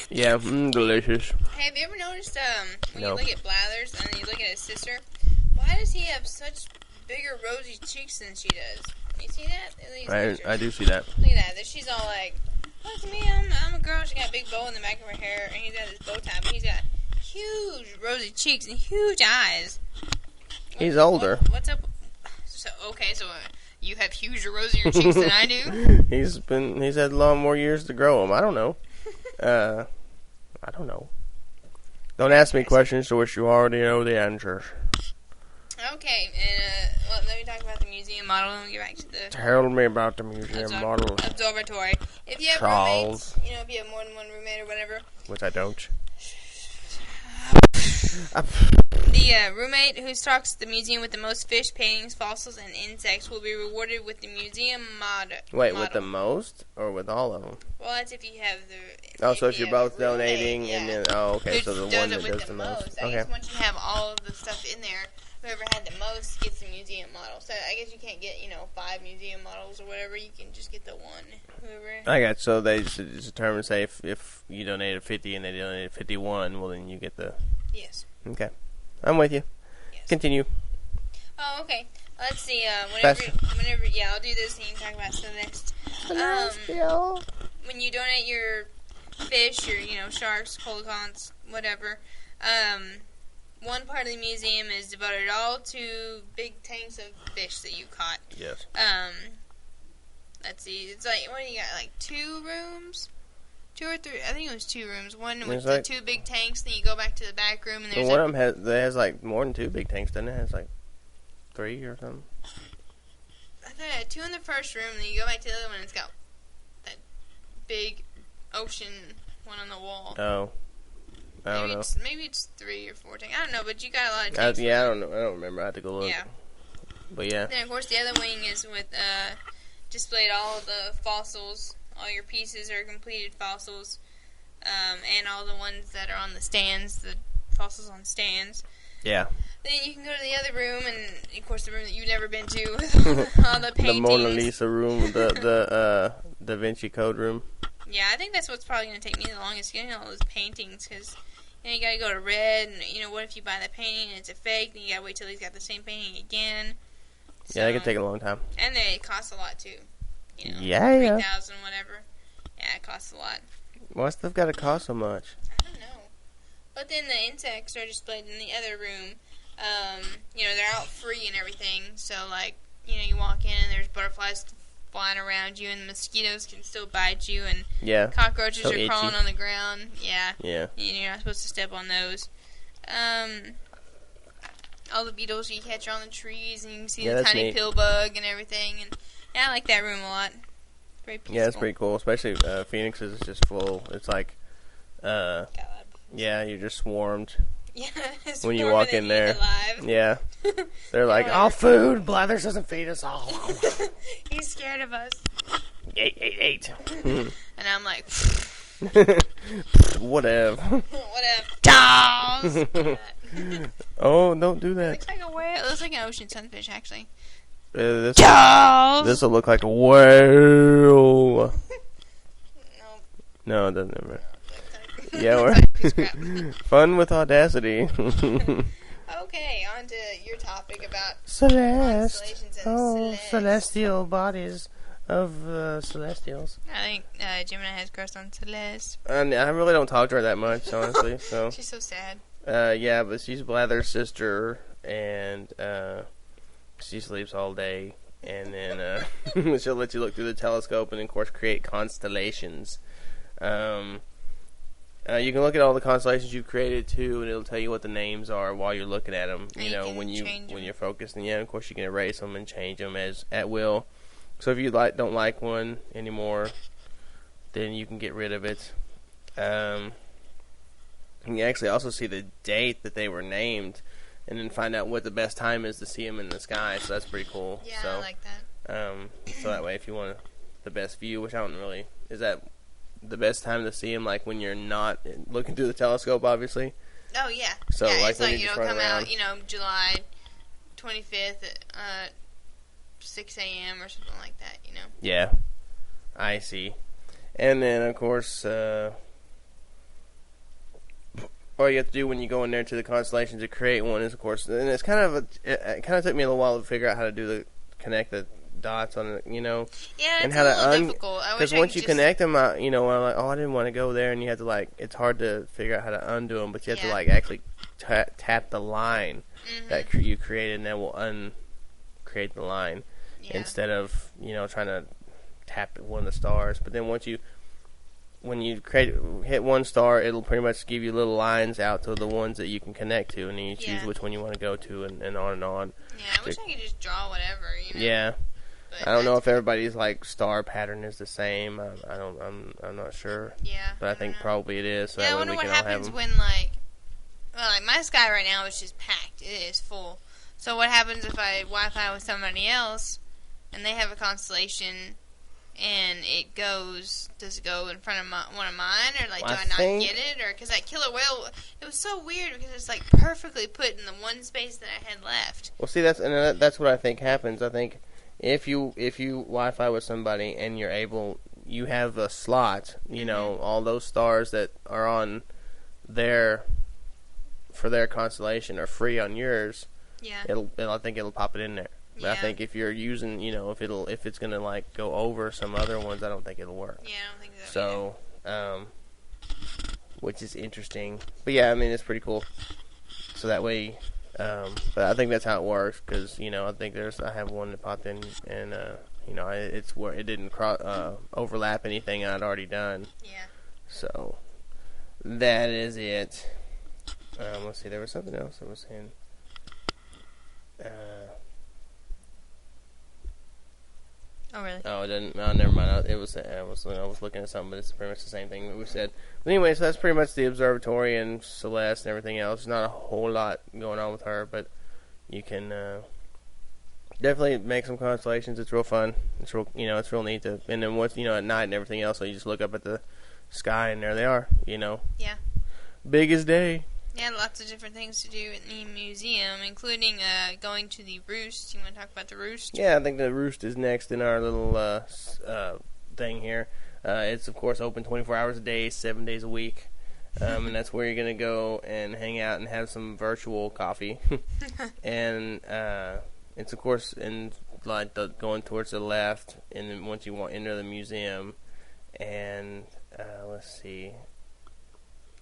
Yeah, delicious. Hey, have you ever noticed when you look at Blathers and then you look at his sister, why does he have such bigger rosy cheeks than she does? You see that? I do see that. Look at that. She's all like, look at me, I'm a girl. She got a big bow in the back of her hair, and he's got this bow tie, but he's got huge rosy cheeks and huge eyes. He's older. What's up? So you have huger, rosier cheeks than I do? He's had a lot more years to grow them. I don't know. I don't know. Don't ask me questions to which you already know the answers. Okay, and let me talk about the museum model and we'll get back to the... Tell me about the museum model. Observatory. If you have Charles. roommates, if you have more than one roommate or whatever... Which I don't. The roommate who stocks the museum with the most fish, paintings, fossils, and insects will be rewarded with the museum model. Wait, with the most? Or with all of them? Well, that's if you have the... Oh, so if you're both donating and then... Oh, okay, so the one that does the most. I guess once you have all of the stuff in there, whoever had the most gets the museum model. So I guess you can't get, 5 museum models or whatever. You can just get the one. Whoever. I got so they just determine, say, if you donated 50 and they donated 51, well, then you get the... Yes. Okay. I'm with you. Yes. Continue. Oh, okay. Let's see. Whenever, I'll do this and you can talk about the next. When you donate your fish, your sharks, coelacanths, whatever, one part of the museum is devoted all to big tanks of fish that you caught. Yes. Let's see. It's like, what do you got? Like 2 rooms? 2 or 3. I think it was 2 rooms. One with There's the like- 2 big tanks. Then you go back to the back room, and But there's one of them has like more than 2 big tanks, doesn't it? It has like 3 or something. I thought I had 2 in the first room. Then you go back to the other one, and it's got that big ocean one on the wall. Oh, I don't know. Maybe it's 3 or 4 tanks. I don't know, but you got a lot of tanks. I don't know. I don't remember. I have to go look. Yeah. But yeah. Then of course the other wing is with displayed all of the fossils. All your pieces are completed fossils, and all the ones that are on the stands, the fossils on stands. Yeah. Then you can go to the other room, and of course the room that you've never been to with all the The paintings. Mona Lisa room, the Da Vinci Code room. Yeah, I think that's what's probably going to take me the longest, getting all those paintings, because you got to go to Red, and what if you buy the painting and it's a fake, then you got to wait till he's got the same painting again. Yeah, that could take a long time. And they cost a lot too. Yeah. 3,000, whatever. Yeah, it costs a lot. Why stuff got to cost so much? I don't know. But then the insects are displayed in the other room. They're out free and everything. So, you walk in and there's butterflies flying around you, and mosquitoes can still bite you, and Yeah. cockroaches So are itchy. crawling on the ground. Yeah. Yeah. You're not supposed to step on those. All the beetles you catch are on the trees, and you can see the that's tiny neat. pill bug and everything. And yeah, I like that room a lot. Very peaceful. Yeah, it's pretty cool. Especially Phoenix is just full. It's like, God. yeah, you're just swarmed. Yeah, it's When you warmer walk than in there. Alive. Yeah. They're like, all food. Blathers doesn't feed us all. He's scared of us. 8. And I'm like, Whatever. whatever. Jaws! Oh, don't do that. Looks like a whale. It looks like an ocean sunfish, actually. This Jaws! will look like a whale. No. No, it doesn't. Ever. Yeah, Looks we're like a piece of crap. fun with Audacity. Okay, on to your topic about Celeste. constellations and Oh, celeste. celestial bodies of celestials. I think Gemini has crush on Celeste. And I really don't talk to her that much, honestly. So, She's so sad. yeah, but she's Blather's sister, and she sleeps all day, and then she'll let you look through the telescope, and of course create constellations. You can look at all the constellations you've created too, and it'll tell you what the names are while you're looking at them. And you can change them. When you're focused, and yeah, of course you can erase them and change them at will. So if you don't like one anymore, then you can get rid of it. You can actually also see the date that they were named, and then find out what the best time is to see them in the sky. So that's pretty cool. Yeah, so, I like that. so that way, if you want the best view, which I don't really, is that the best time to see them? Like when you're not looking through the telescope, obviously. Oh, yeah. So, yeah, like, it's when like, you just come run around. out, July 25th at 6 a.m. or something like that, Yeah, I see. And then, of course, all you have to do when you go in there to the constellations to create one is, of course, and it's it kind of took me a little while to figure out how to connect the dots on it, Yeah, and it's how a to little difficult. I because wish I once could you just- connect them, I'm like, oh, I didn't want to go there, and you have to it's hard to figure out how to undo them, but you have Yeah. to actually tap the line Mhm. that you created, and that will uncreate the line Yeah. instead of trying to tap one of the stars. But then when you hit one star, it'll pretty much give you little lines out to the ones that you can connect to, and then you choose Yeah. which one you want to go to, and on and on. Yeah, I wish I could just draw whatever, Yeah, But I don't know that's- if everybody's star pattern is the same. I'm not sure, Yeah. but I think don't know. probably it is. So Yeah, I that way wonder we what can all have happens them. when, my sky right now is just packed. It is full. So what happens if I Wi-Fi with somebody else, and they have a constellation, and does it go in front of one of mine, or, do I I not think- get it? Or, because that killer whale, it was so weird, because it's, perfectly put in the one space that I had left. Well, see, that's what I think happens. I think if you Wi-Fi with somebody and you have a slot, all those stars that are on for their constellation are free on yours. Yeah. I think it'll pop it in there. But I Yeah. think if you're using, if it's gonna go over some other ones, I don't think it'll work. Yeah, I don't think so. So, which is interesting. But yeah, I mean, it's pretty cool. So that way, but I think that's how it works, because, I think I have one that popped in, and, it's where it didn't overlap anything I'd already done. Yeah. So that is it. Let's see. There was something else I was saying. Oh really? Oh, it didn't. Oh, never mind. I was looking at something, but it's pretty much the same thing that we said. But anyway, so that's pretty much the observatory and Celeste and everything else. There's not a whole lot going on with her, but you can definitely make some constellations. It's real fun. It's real, it's real neat to. And then once at night and everything else, so you just look up at the sky and there they are. Yeah. Big as day. Yeah, lots of different things to do in the museum, including going to the Roost. You want to talk about the Roost? Yeah, I think the Roost is next in our little thing here. It's, of course, open 24 hours a day, 7 days a week. And that's where you're going to go and hang out and have some virtual coffee. And it's, of course, going towards the left, and then once you enter the museum. And let's see.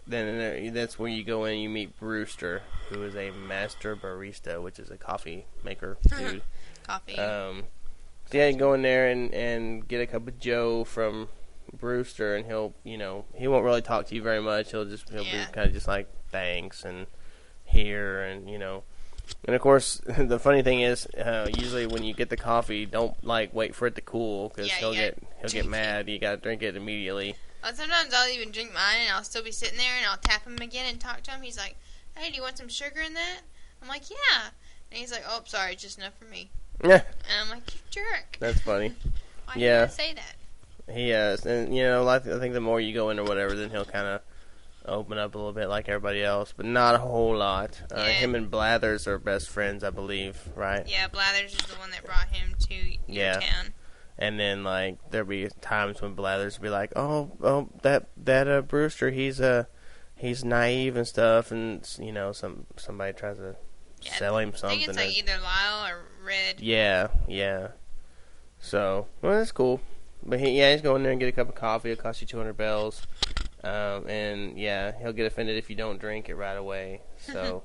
Then that's where you go in and you meet Brewster, who is a master barista, which is a coffee maker dude. Coffee. So yeah, you go in there and get a cup of Joe from Brewster, and he'll he won't really talk to you very much. He'll be kind of just like thanks and here and and of course the funny thing is usually when you get the coffee, don't wait for it to cool because he'll get mad. You gotta drink it immediately. Well, sometimes I'll even drink mine, and I'll still be sitting there, and I'll tap him again and talk to him. He's like, "Hey, do you want some sugar in that?" I'm like, "Yeah." And he's like, "Oh, sorry, it's just enough for me." Yeah. And I'm like, "You jerk." That's funny. Why did I say that? He is. And, I think the more you go in or whatever, then he'll kind of open up a little bit like everybody else, but not a whole lot. Yeah. Him and Blathers are best friends, I believe, right? Yeah, Blathers is the one that brought him to your town. And then, there'll be times when Blathers will be like, oh, that Brewster, he's naive and stuff, and, somebody tries to sell him something. I think it's either Lyle or Red. Yeah. So, well, that's cool. But he's going there and get a cup of coffee. It'll cost you 200 bells. And, he'll get offended if you don't drink it right away. So...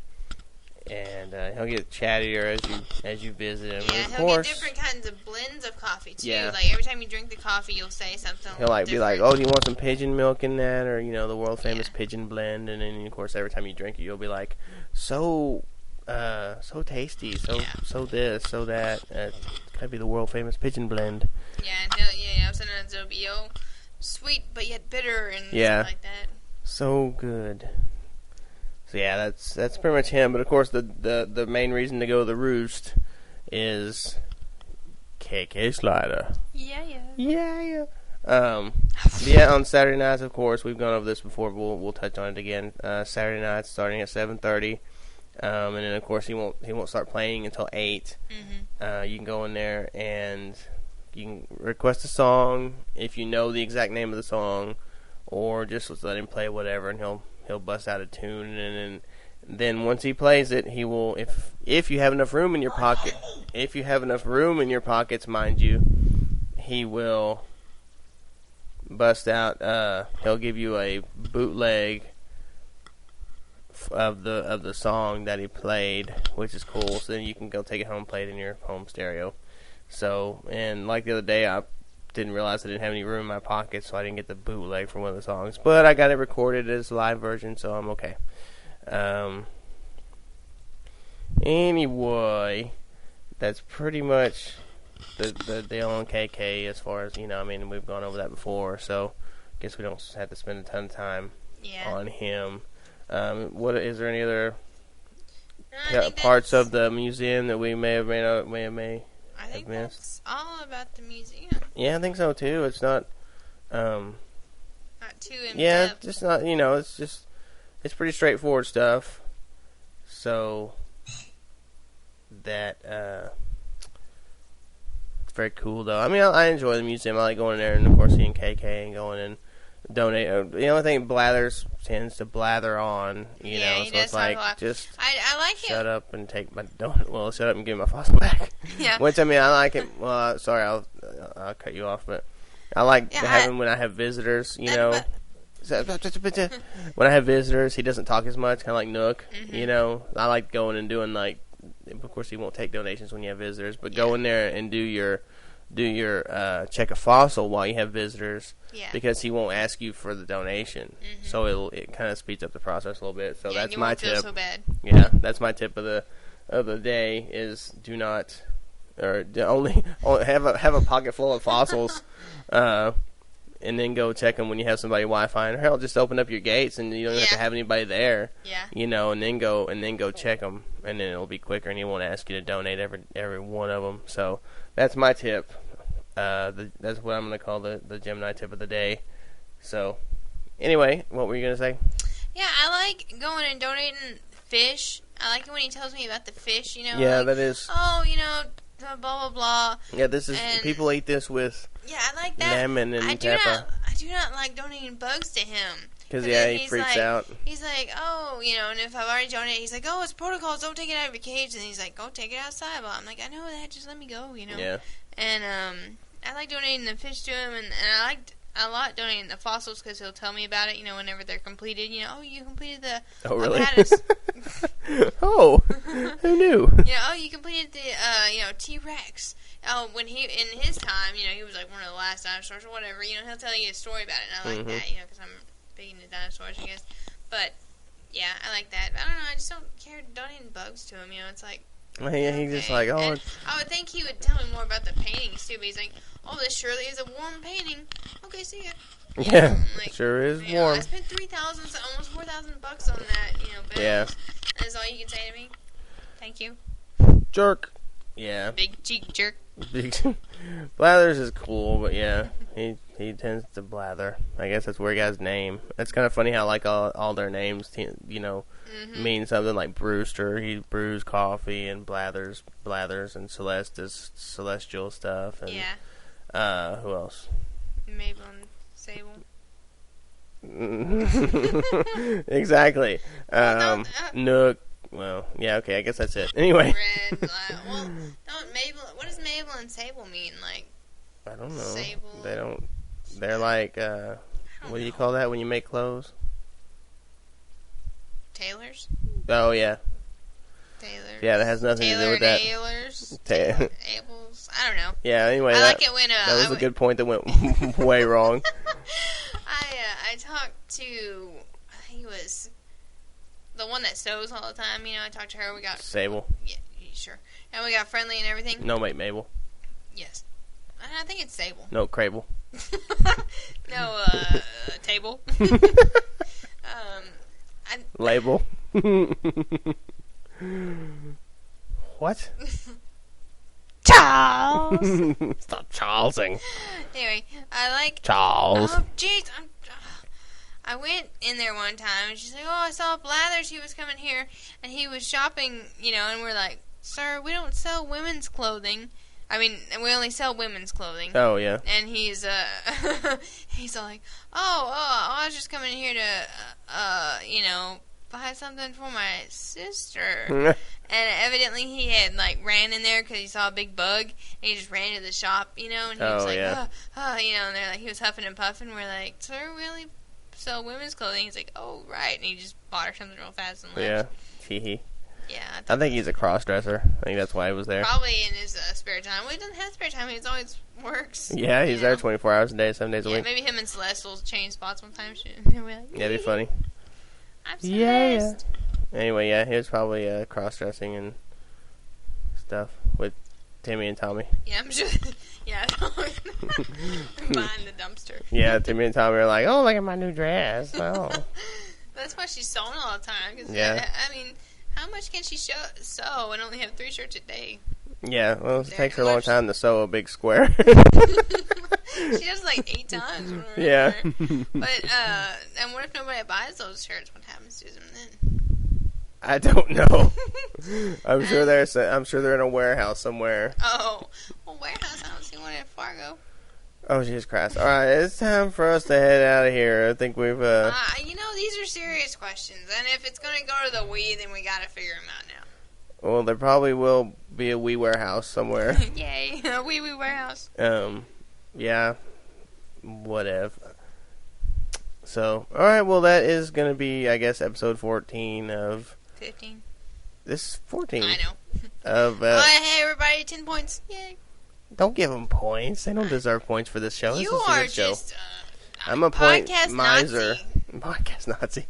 And he'll get chattier as you visit him. Yeah, of he'll course, get different kinds of blends of coffee too. Yeah. Every time you drink the coffee, you'll say something. He'll be different. like, "Oh, do you want some pigeon milk in that?" Or the world famous pigeon blend. And then of course every time you drink it, you'll be like, "So tasty, so this, so that. It's gotta be the world famous pigeon blend." Yeah, and sometimes it'll be sweet but yet bitter and stuff like that. So good. So yeah, that's pretty much him. But of course, the main reason to go to the Roost is KK Slider. Yeah. On Saturday nights, of course, we've gone over this before. But we'll touch on it again. Saturday nights starting at 7:30, and then of course he won't start playing until 8. Mm-hmm. You can go in there and you can request a song if you know the exact name of the song, or just let him play whatever, and he'll bust out a tune, and then once he plays it, he will, if you have enough room in your pockets, mind you, he will bust out. He'll give you a bootleg of the song that he played, which is cool. So then you can go take it home and play it in your home stereo. So, and like the other day, I didn't realize I didn't have any room in my pocket, so I didn't get the bootleg for one of the songs. But I got it recorded as a live version, so I'm okay. Anyway, that's pretty much the deal on KK as far as, we've gone over that before, so I guess we don't have to spend a ton of time on him. What is there any other parts of the museum that we may have I think missed? That's all about the museum. Yeah, I think so too. It's not not too in depth. Just not, it's pretty straightforward stuff. So that it's very cool though. I enjoy the museum. I like going in there and of course seeing KK and going and donate. The only thing Blathers tends to blather on, so it's like just I like shut up and take my donut. Well, shut up and give me my fossil back. Yeah. Which I like it. Well, sorry, I'll cut you off, but I like having when I have visitors. When I have visitors, he doesn't talk as much, kind of like Nook. Mm-hmm. I like going and doing of course he won't take donations when you have visitors, but go in there and do your do your check a fossil while you have visitors. Yeah. Because he won't ask you for the donation, so it kind of speeds up the process a little bit. So that's you my won't tip. feel so bad. Yeah, that's my tip of the day is do not only have a pocket full of fossils, and then go check them when you have somebody Wi-Fi. And hell, just open up your gates and you don't have to have anybody there. Yeah. And then go check them, and then it'll be quicker, and he won't ask you to donate every one of them. So that's my tip. That's what I'm going to call the Gemini tip of the day. So, anyway, what were you going to say? Yeah, I like going and donating fish. I like it when he tells me about the fish, Yeah, like, that is. Oh, blah, blah, blah. Yeah, this is. People eat this with yeah, I like that. lemon and pepper. I do not like donating bugs to him. Because, he freaks out. He's like, oh, and if I've already donated, he's like, oh, it's protocols, don't take it out of your cage. And he's like, go take it outside. Well, I'm like, I know that, just let me go, Yeah. And, I like donating the fish to him, and I liked a lot donating the fossils because he'll tell me about it, whenever they're completed. Oh, you completed the really? apparatus. Oh, who knew? Oh, you completed the, T-Rex. Oh, when in his time, he was like one of the last dinosaurs or whatever, he'll tell you a story about it, and I like that, because I'm big into dinosaurs, I guess. But, yeah, I like that. I don't know, I just don't care donating bugs to him, it's like, He's just like, oh. And I would think he would tell me more about the paintings, too, but he's like, oh, this surely is a warm painting. Okay, see ya. Yeah, sure is warm. I spent $3,000, almost $4,000 on that, bills. Yeah. That's all you can say to me? Thank you. Jerk. Yeah. Big cheek jerk. Blathers is cool, but yeah, he tends to blather. I guess that's where he got his name. It's kind of funny how like all their names, mean something. Like Brewster, he brews coffee, and Blathers, and Celeste is celestial stuff. And, yeah. Who else? Mabel and Sable. Exactly. Nook. Well, yeah, okay, I guess that's it. Anyway. Red, well, don't Mabel. What does Mabel and Sable mean? Like, I don't know. Sable. They don't. They're like, what do you call that when you make clothes? Tailors. Oh yeah. Tailors. Yeah, that has nothing to do with that. Tailors. Tables. I don't know. Yeah. Anyway, I like it when that was a good point that went way wrong. I talked to. I think it was the one that sews all the time. I talked to her. We got Sable. Yeah, sure. And we got friendly and everything. No, mate, Mabel. Yes. I think it's Sable. No, Crable. No, table. Label. What? Charles. Stop Charlesing. Anyway, I like Charles. Oh, jeez. I went in there one time, and she's like, oh, I saw Blathers. He was coming here, and he was shopping, and we're like, sir, we don't sell women's clothing. I mean, we only sell women's clothing. Oh, yeah. And he's, he's all like, I was just coming here to, buy something for my sister. And evidently he had, ran in there because he saw a big bug, and he just ran to the shop, and he was like, yeah. And they're like, he was huffing and puffing. We're like, sir, we only sell women's clothing. He's like, oh, right. And he just bought her something real fast and left. Yeah. Hee. Yeah. I think he's a cross-dresser. I think that's why he was there. Probably in his spare time. Well, he doesn't have spare time. He always works. Yeah, he's there 24 hours a day, 7 days a week. Maybe him and Celeste will change spots one time. Like, yeah, it'd be funny. I'm Celeste. Yeah. Anyway, yeah, he was probably cross-dressing and stuff with Timmy and Tommy. Yeah, I'm sure. Yeah, behind the dumpster. Yeah, Timmy and Tommy are like, oh, look at my new dress. Oh. That's why she's sewing all the time. Cause, yeah. I mean, how much can she sew and only have 3 shirts a day? Yeah, well, it takes her a long time to sew a big square. She does 8 times. When we're yeah. But, and what if nobody buys those shirts? What happens to them then? I don't know. I'm sure they're in a warehouse somewhere. Oh, well, warehouse. I don't see one in Fargo. Oh, Jesus Christ! All right, it's time for us to head out of here. I think we've. These are serious questions, and if it's going to go to the Wii, then we got to figure them out now. Well, there probably will be a Wii warehouse somewhere. Yay, a Wii warehouse. Yeah, whatever. So, all right. Well, that is going to be, I guess, episode 14 of. 15. This is 14. I know. Of. Hey, everybody! 10 points! Yay! Don't give them points. They don't deserve points for this show. You this is a are good show. just I'm a point podcast miser. Nazi. Podcast Nazi.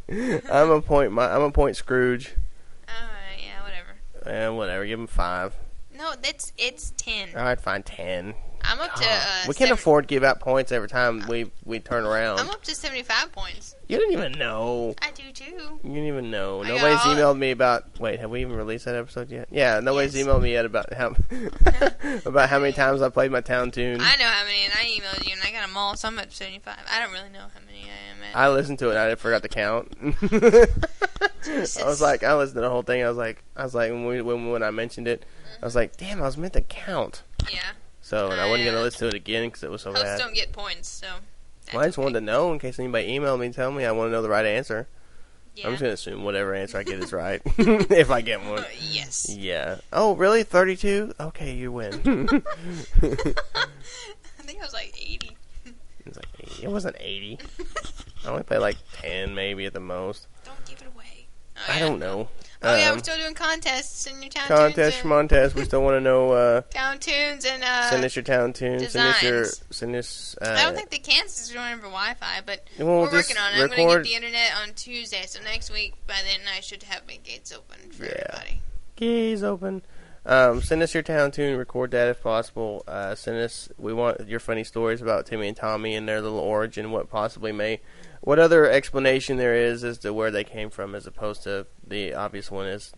I'm a point Scrooge. Yeah, whatever. Whatever. Give him 5. No, it's 10. All right, fine, 10. I'm up to. We can't afford to give out points every time we turn around. I'm up to 75 points. You didn't even know. I do too. You didn't even know. I Nobody's got all- emailed me about. Wait, have we even released that episode yet? Yeah, nobody's Yes. emailed me yet about how about how many times I played my town tune. I know how many, and I emailed you, and I got them all. So I'm at 75. I don't really know how many I am at. I listened to it. I forgot to count. Jesus. I listened to the whole thing. I was like, when I mentioned it, I was like, damn, I was meant to count. Yeah. So, and I wasn't gonna listen to it again because it was so Hosts bad. don't get points, so. Well, I just wanted to know in case anybody emailed me and tell me. I want to know the right answer. Yeah. I'm just gonna assume whatever answer I get is right if I get one. Yes. Yeah. Oh, really? 32? Okay, you win. I think I was like 80. It's like 80. It wasn't 80. I only played like 10 maybe at the most. Don't give it away. Oh, I yeah. don't know. Oh, yeah, we're still doing contests in your town Contest, tunes. Schmontest. We still want to know. Town tunes and. Send us your town tune. Send us your. designs. Send us. I don't think the Kansas is doing for Wi-Fi, but We'll we're just working on it. I'm going to record- get the internet on Tuesday, so next week, by then, I should have my gates open for Yeah. everybody. Keys open. Send us your town tune. Record that if possible. Send us. We want your funny stories about Timmy and Tommy and their little origin. What other explanation there is as to where they came from, as opposed to the obvious one is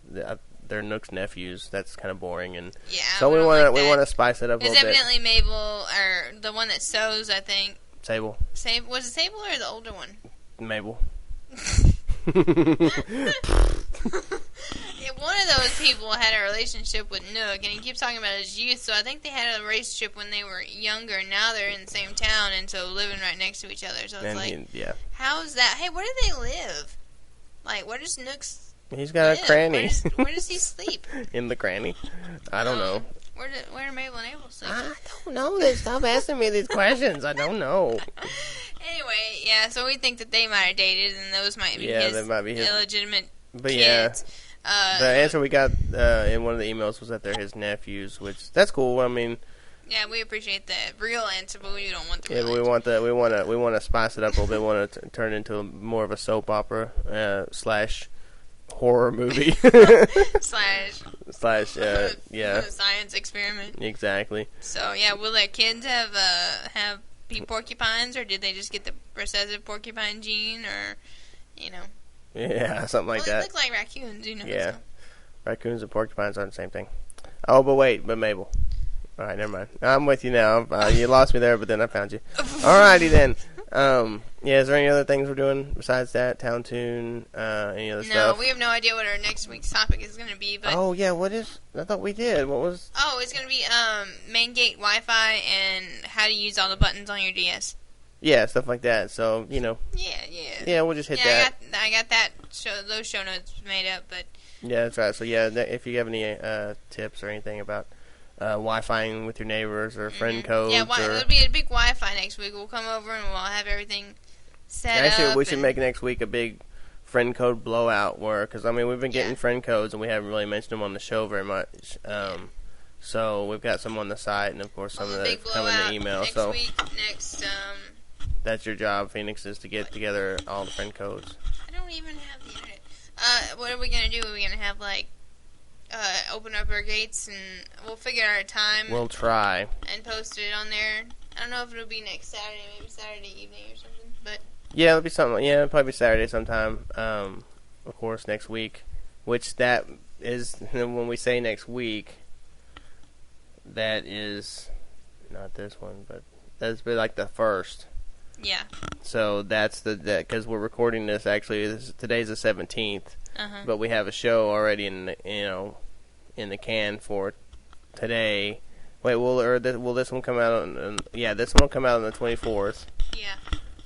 they're Nook's nephews. That's kind of boring, and Yeah, so we don't want to like that. spice it up a It's little bit. evidently Mabel, or the one that sews, I think. Sable, Was it Sable or the older one? Mabel. Yeah, one of those people had a relationship with Nook, and he keeps talking about his youth, so I think they had a relationship when they were younger, and now they're in the same town, and so living right next to each other. So it's And like, yeah, how's that? Hey, where do they live? Like, where does Nook's he's got live? a cranny Where does he sleep? in the cranny. I don't know. Where do Mabel and Abel sleep? I don't know. Stop asking me these questions. I don't know. Anyway, yeah, so we think that they might have dated, and those might be Yeah, his that might be his. illegitimate But yeah, kids. the answer we got in one of the emails was that they're his nephews, which that's cool. I mean, Yeah, we appreciate the real answer, but we don't want the yeah, real but answer. we want to spice it up a little bit. We want to turn it into more of a soap opera / horror movie Slash / yeah, science experiment. exactly. So yeah, will their kids have be porcupines, or did they just get the recessive porcupine gene, or Yeah, something like they that. look like raccoons, Yeah. So. Raccoons and porcupines aren't the same thing. Oh, but Mabel. All right, never mind. I'm with you now. You lost me there, but then I found you. Alrighty then. Yeah, is there any other things we're doing besides that? Town tune, any other No, stuff? we have no idea what our next week's topic is going to be, but Oh yeah, what is? I thought we did. What was? it's going to be main gate Wi-Fi and how to use all the buttons on your DS. Yeah, stuff like that. So Yeah. yeah, we'll just hit Yeah, that. I got that. Those show notes made up, but Yeah, that's right. So yeah, if you have any tips or anything about Wi-Fiing with your neighbors or friend codes, yeah, or it'll be a big Wi-Fi next week. We'll come over and we'll have everything set actually, up. we should and- make next week a big friend code blowout, because I mean we've been getting friend codes and we haven't really mentioned them on the show very much. So we've got some on the site, and of course some of a that big come in blowout the email. next So week. Next, that's your job, Phoenix, is to get together all the friend codes. I don't even have the internet. What are we gonna do? Are we gonna have open up our gates and we'll figure out a time We'll try. and post it on there? I don't know if it'll be next Saturday, maybe Saturday evening or something. But Yeah, it'll be something. Yeah, it'll probably be Saturday sometime. Of course, next week, which that is when we say next week. That is not this one, but that's be like the first. yeah, So that's because we're recording this. Actually, today's the 17th, uh-huh. but we have a show already in the can for today. Wait, will this one come out on? Yeah, this one will come out on the 24th. Yeah.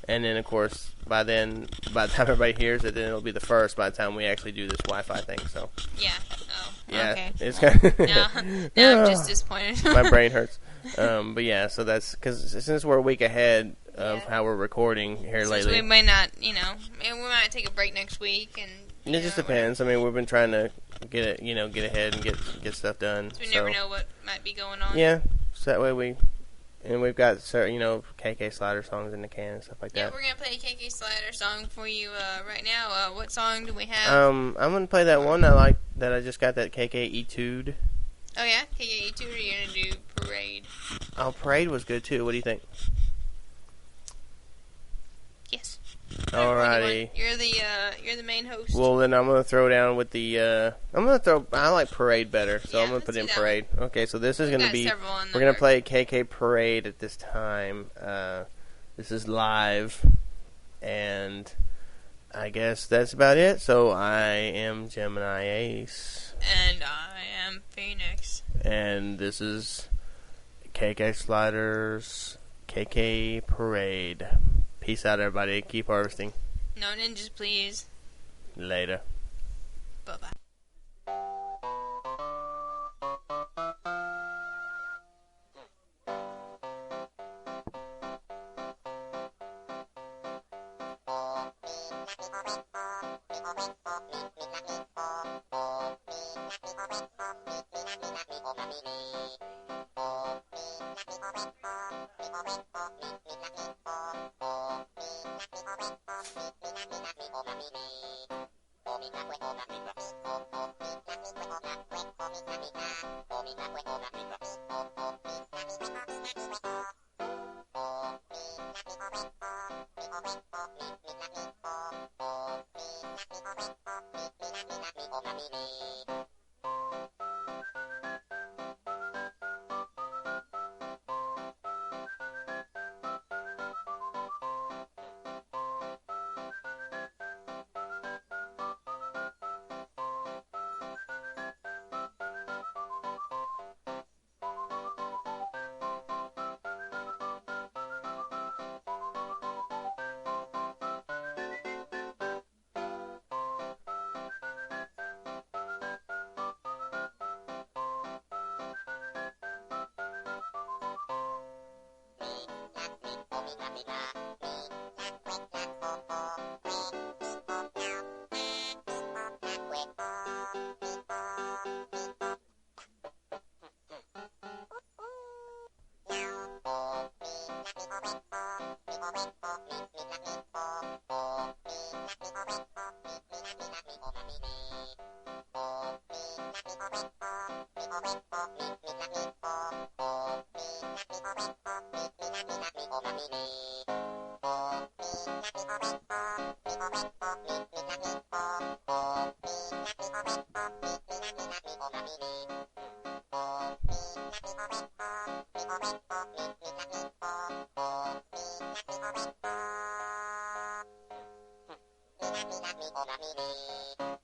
And then, of course, by the time everybody hears it, then it'll be the first by the time we actually do this Wi-Fi thing. So, Yeah. Oh. yeah, Okay. it's kind of Now I'm just disappointed. my brain hurts. But yeah, so that's because since we're a week ahead of Yeah. how we're recording here Since lately, we may not, maybe we might take a break next week, and it just depends. I mean, we've been trying to get ahead and get stuff done. So we So never know what might be going on. yeah, So that way we've got KK Slider songs in the can and stuff like Yeah, that. we're gonna play a KK Slider song for you right now. What song do we have? I'm gonna play that one I like that I just got that KK Etude. Oh yeah, KK 2. Or you're gonna do Parade? Oh, Parade was good too. What do you think? Yes. Alrighty. You're the main host. Well, then I'm gonna throw down with the. I like Parade better, so Yeah, I'm gonna let's put do in that Parade. Okay, so this is We've gonna got be. several on We're there. gonna play KK Parade at this time. This is live, and I guess that's about it. So I am Gemini Ace, And I am Phoenix. and this is KK Sliders KK Parade. Peace out, everybody. Keep harvesting. No ninjas, please. Later. Bye bye. Mini.